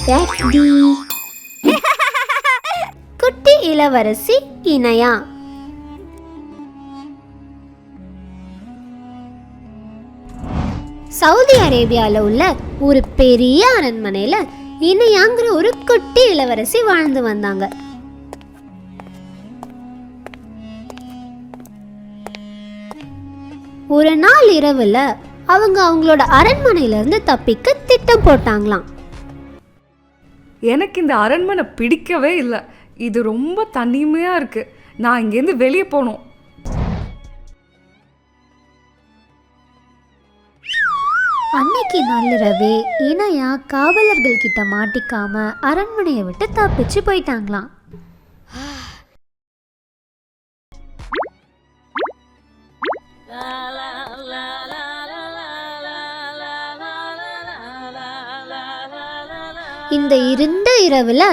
Daddy. குட்டி இளவரசி இணையா. சவுதி அரேபியாவில் உள்ள ஒரு பெரிய அரண்மனையில இணையாங்கிற ஒரு குட்டி இளவரசி வாழ்ந்து வந்தாங்க. ஒரு நாள் இரவுல அவங்க அவங்களோட அரண்மனையில இருந்து தப்பிக்க திட்டம் போட்டாங்களாம். எனக்கு இந்த அரண்மனை பிடிக்கவே இல்லை. இது ரொம்ப தனிமையா இருக்கு. நான் இங்கேருந்து வெளியே போகணும். அன்னைக்கு நள்ளிரவே இணையா காவலர்கள் கிட்ட மாட்டிக்காம அரண்மனையை விட்டு தப்பிச்சு போயிட்டாங்களாம். இந்த இருண்ட இரவுல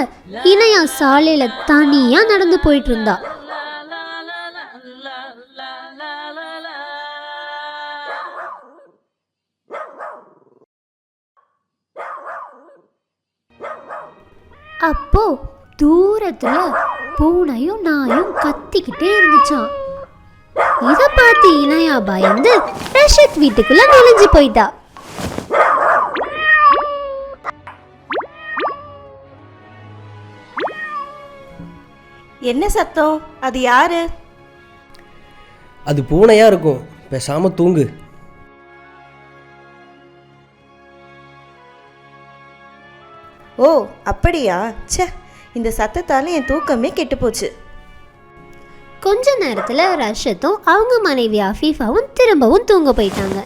இணையா சாலையில தனியா நடந்து போயிட்டு இருந்தா. அப்போ தூரத்துல பூனையும் நாயும் கத்திக்கிட்டே இருந்துச்சான். இத பார்த்து இணையா பயந்து ரஷத் வீட்டுக்குள்ள நுழைஞ்சு போயிட்டா. என்ன சத்தம்? அது யாரு? அது பூனையா இருக்கும். பேசாம தூங்கு. ஓ அப்படியா? ச்சே, இந்த சத்தத்தால என் தூக்கமே கெட்டு போச்சு. கொஞ்ச நேரத்துல ரஷத்தும் அவங்க மனைவி அஃபீஃபாவும் திரும்பவும் தூங்க போயிட்டாங்க.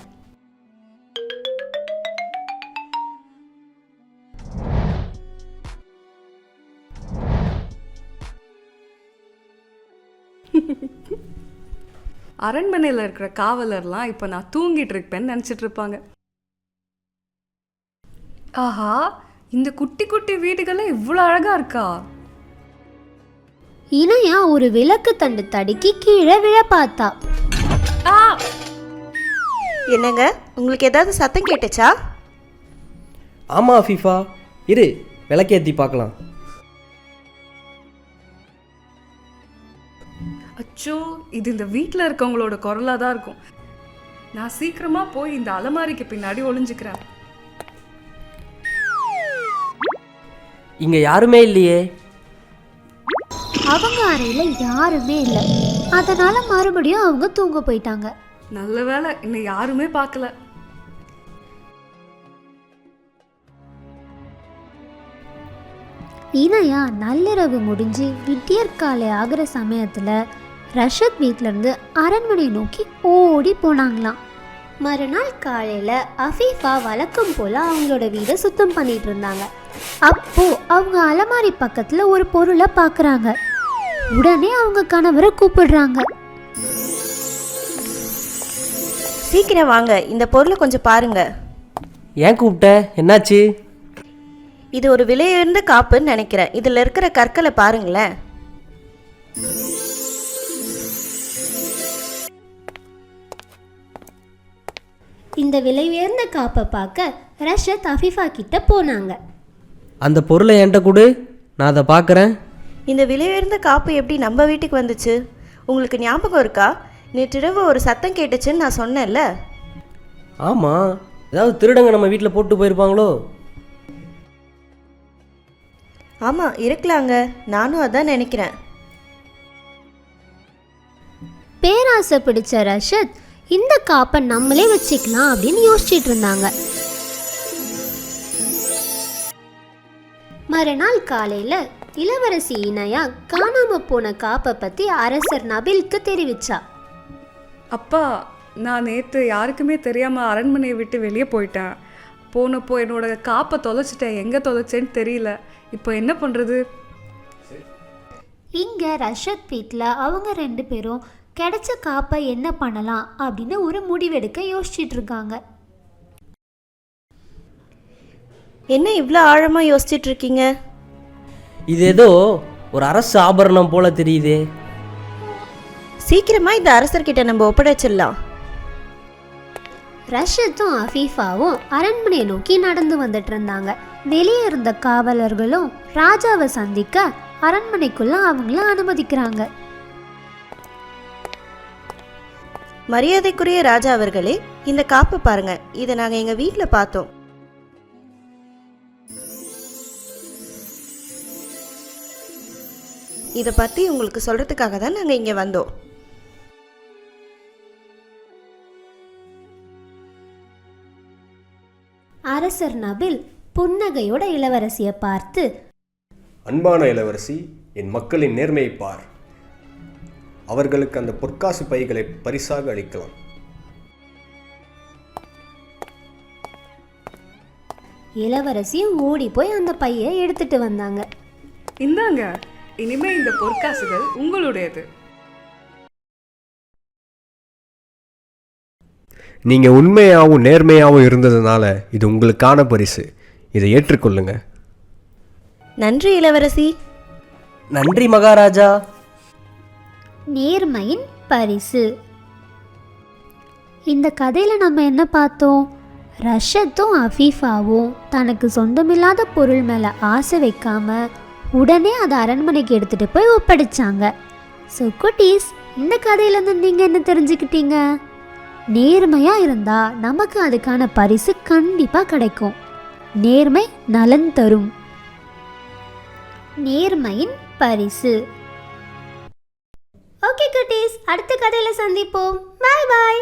அரண்மனையில் இருக்கிற காவலர்லாம் இப்போ நான் தூங்கிட்டு இருப்பேன்னு நினச்சிட்டு இருப்பாங்க. ஆஹா, இந்த குட்டி குட்டி வீடுகள்லாம் இவ்வளோ அழகா இருக்கா? இணையா ஒரு விளக்கு தண்டு தடுக்கி கீழே விழ பார்த்தா. என்னங்க, உங்களுக்கு ஏதாவது சத்தம் கேட்டுச்சா? ஆமா அஃபீஃபா, இரு விளக்கேற்றி பார்க்கலாம். அச்சோ, இது இந்த வீட்டில் இருக்கவங்களோட குரலாக தான் இருக்கும். நான் சீக்கிரமாக போய் இந்த அலமாரிக்கு பின்னாடி ஒளிஞ்சுக்கிறேன். இங்க யாருமே இல்லையே. அவங்க அறையில யாருமே இல்லை. அதனால மறுபடியும் அவங்க தூங்க போயிட்டாங்க. நல்ல வேளை இன்னும் யாருமே பார்க்கல. இணையா நள்ளிரவு முடிஞ்சு விடியற்காலை ஆகிற சமயத்துல ரஷத் வீட்ல இருந்து அரண்மனை நோக்கி ஓடி போனாங்களாம். மறுநாள் காலையில அஃபீஃபா வழக்கம் போல அவங்களோட வீடை சுத்தம் பண்ணிட்டு இருந்தாங்க. அப்போ அவங்க அலமாரி பக்கத்துல ஒரு பொருளை பாக்குறாங்க. உடனே அவங்க கணவரை கூப்பிடுறாங்க. சீக்கிரம் வாங்க, இந்த பொருளை கொஞ்சம் பாருங்க. ஏன் கூப்பிட்ட? என்னாச்சு? இது ஒரு விலையுயர்ந்த காப்புன்னு நினைக்கிறேன். இதுல இருக்கிற கற்களை பாருங்களேன். இந்த விலை உயர்ந்த காப்பை பார்க்க ரஷத் அஃபீஃபா கிட்ட போனாங்க. அந்த பொருளை என்கிட்ட கொடு, நான் அதை பார்க்குறேன். இந்த விலையுயர்ந்த காப்பு எப்படி நம்ம வீட்டுக்கு வந்துச்சு? உங்களுக்கு ஞாபகம் இருக்கா? நேற்றிரவு ஒரு சத்தம் கேட்டுச்சுன்னு நான் சொன்னேன்ல. ஆமாம், ஏதாவது திருடங்க நம்ம வீட்டில் போட்டு போயிருப்பாங்களோ? ஆமாம், இருக்கலாங்க. நானும் அதான் நினைக்கிறேன். பேராசை பிடிச்ச ரஷத் இந்த காப்பை நம்மளே வச்சுக்கலாம் அப்படின்னு யோசிச்சுட்டு இருந்தாங்க. மறுநாள் காலையில இளவரசி இணையா காணாம போன காப்பை பத்தி அரசர் நபிலுக்கு தெரிவிச்சா. அப்பா, நான் நேற்று யாருக்குமே தெரியாமல் அரண்மனையை விட்டு வெளியே போயிட்டேன். போனப்போ என்னோட காப்பை தொலைச்சிட்டேன். எங்கே தொலைச்சேன்னு தெரியல. இப்போ என்ன பண்ணுறது? இங்க ரஷத் வீட்டில் அவங்க 2 பேரும் கிடைச்ச காப்பை என்ன பண்ணலாம் அப்படின்னு ஒரு முடிவெடுக்க யோசிச்சுட்டு இருக்காங்க. என்ன இவ்வளோ ஆழமாக யோசிச்சுட்டு இருக்கீங்க? இது ஏதோ ஒரு அரசு ஆபரணம் போல தெரியுதே. சீக்கிரமாக இந்த அரசர்கிட்ட நம்ம ஒப்படைச்சிடலாம். ரஷத்தும் அஃபீஃபாவும் அரண்மனையை நோக்கி நடந்து வந்துட்டு இருந்தாங்க. வெளியே இருந்த காவலர்களும் ராஜாவை சந்திக்க அரண்மனைக்குள்ள அவங்கள அனுமதிக்கிறாங்க. மரியாதைக்குரிய ராஜா அவர்களே, இந்த காப்பு பாருங்க. இதை நாங்கள் எங்கள் வீட்டில் பார்த்தோம். இதை பற்றி உங்களுக்கு சொல்கிறதுக்காக தான் நாங்கள் இங்கே வந்தோம். அரசர் நபில் புன்னகையோட இளவரசியை பார்த்து, அன்பான இளவரசி, என் மக்களின் நேர்மையை பார். அவர்களுக்கு அந்த பொற்காசு பைகளை பரிசாக அளிக்கலாம். இளவரசியும் ஓடி போய் அந்த பையை எடுத்துட்டு வந்தாங்க. இந்தாங்க, இனிமே இந்த பொற்காசுகள் உங்களுடையது. நீங்கள் உண்மையாகவும் நேர்மையாகவும் இருந்ததுனால இது உங்களுக்கான பரிசு. இதை ஏற்றுக்கொள்ளுங்க. நன்றி இளவரசி. நன்றி மகாராஜா. நேர்மையின் பரிசு. இந்த கதையில் நம்ம என்ன பார்த்தோம்? ரஷத்தும் அஃபீஃபாவும் தனக்கு சொந்தமில்லாத பொருள் மேலே ஆசை வைக்காம உடனே அதை அரண்மனைக்கு எடுத்துகிட்டு போய் ஒப்படைச்சாங்க. ஸோ குட்டீஸ், இந்த கதையிலேருந்து நீங்கள் என்ன தெரிஞ்சுக்கிட்டீங்க? நேர்மையாக இருந்தால் நமக்கு அதுக்கான பரிசு கண்டிப்பாக கிடைக்கும். நேர்மை நலன் தரும். நேர்மையின் பரிசு. ஓகே குட்டீஸ், அடுத்த கதையில் சந்திப்போம். பாய் பாய்.